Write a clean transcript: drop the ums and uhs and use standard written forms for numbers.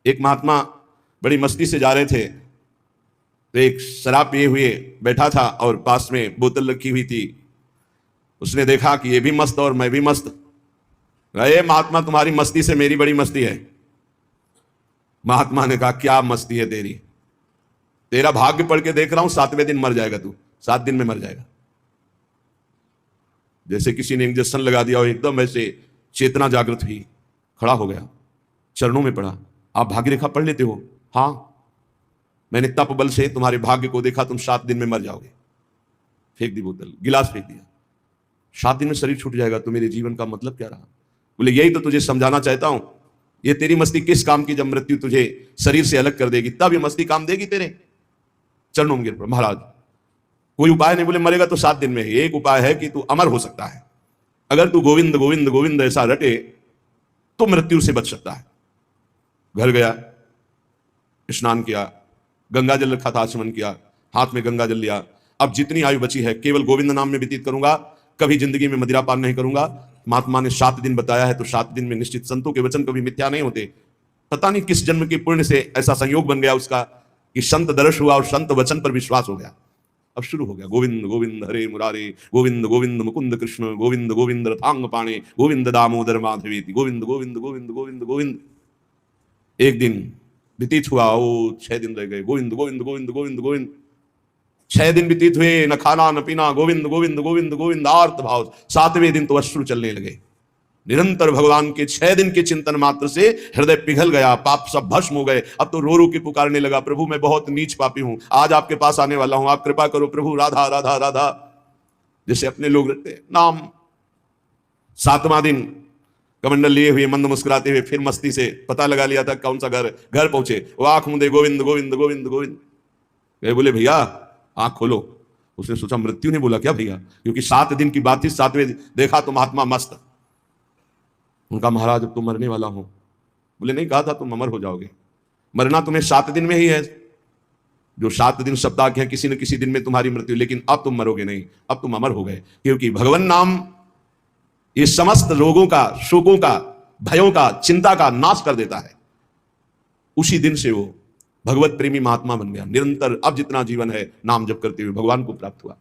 एक महात्मा बड़ी मस्ती से जा रहे थे, तो एक शराब पिए हुए बैठा था और पास में बोतल रखी हुई थी। उसने देखा कि ये भी मस्त और मैं भी मस्त। अरे महात्मा, तुम्हारी मस्ती से मेरी बड़ी मस्ती है। महात्मा ने कहा, क्या मस्ती है तेरी? तेरा भाग्य पढ़ के देख रहा हूं, 7वें दिन मर जाएगा तू, 7 दिन में मर जाएगा। जैसे किसी ने इंजेक्शन लगा दिया और एकदम ऐसे चेतना जागृत हुई, खड़ा हो गया, चरणों में पड़ा। आप भाग्य रेखा पढ़ लेते हो? हाँ, मैंने तप बल से तुम्हारे भाग्य को देखा, तुम 7 दिन में मर जाओगे। फेंक दी बोतल, गिलास फेंक दिया। 7 दिन में शरीर छूट जाएगा, तो मेरे जीवन का मतलब क्या रहा? बोले यही तो तुझे समझाना चाहता हूं। ये तेरी मस्ती किस काम की, जब मृत्यु तुझे शरीर से अलग कर देगी तब ये मस्ती काम देगी तेरे। चरणों में गिर पड़ा। महाराज कोई उपाय नहीं? बोले मरेगा तो 7 दिन में ही। एक उपाय है कि तू अमर हो सकता है। अगर तू गोविंद गोविंद गोविंद ऐसा रटे तो मृत्यु से बच सकता है। घर गया, स्नान किया, गंगा जल रखा था, आचमन किया, हाथ में गंगा जल लिया। अब जितनी आयु बची है केवल गोविंद नाम में व्यतीत करूंगा, कभी जिंदगी में मदिरा पान नहीं करूंगा। महात्मा ने 7 दिन बताया है, तो 7 दिन में निश्चित, संतों के वचन कभी मिथ्या नहीं होते। पता नहीं किस जन्म के पुण्य से ऐसा संयोग बन गया उसका कि संत दर्श हुआ और संत वचन पर विश्वास हो गया। अब शुरू हो गया, गोविंद गोविंद हरे मुरारे, गोविंद गोविंद मुकुंद कृष्ण, गोविंद गोविंद रथांग पाणे, गोविंद दामोदर माधवेति, गोविंद गोविंद गोविंद गोविंद गोविंद। एक दिन व्यतीत हुआ, 6 दिन रह गए, गोविंद गोविंद गोविंद गोविंद गोविंद। 6 दिन व्यतीत हुए, न खाना न पीना, गोविंद गोविंद गोविंद गोविंद, आर्त भाव। 7वें दिन तो अश्रु चलने लगे। निरंतर भगवान के 6 दिन के चिंतन मात्र से हृदय पिघल गया, पाप सब भस्म हो गए। अब तो रो रो के पुकारने लगा, प्रभु मैं बहुत नीच पापी हूं, आज आपके पास आने वाला हूं, आप कृपा करो प्रभु, राधा राधा राधा, जैसे अपने लोग रखते हैं नाम। 7वां दिन कमंडल लिए हुए, मंद मुस्कुराते हुए, फिर मस्ती से पता लगा लिया था कौन सा घर पहुंचे। वो आंख मुंदे, गोविंद गोविंद गोविंद गोविंद। बोले भैया आंख खोलो। उसने सोचा मृत्यु ने बोला क्या भैया, क्योंकि 7 दिन की बात थी। 7वें देखा तो महात्मा मस्त। उनका महाराज अब तुम मरने वाला हो। बोले नहीं, कहा था तुम अमर हो जाओगे। मरना तुम्हें 7 दिन में ही है। जो 7 दिन सप्ताह के हैं, किसी न किसी दिन में तुम्हारी मृत्यु, लेकिन अब तुम मरोगे नहीं, अब तुम अमर हो गए। क्योंकि भगवान नाम ये समस्त रोगों का, शोकों का, भयों का, चिंता का नाश कर देता है। उसी दिन से वो भगवत प्रेमी महात्मा बन गया। निरंतर अब जितना जीवन है नाम जप करते हुए भगवान को प्राप्त हुआ।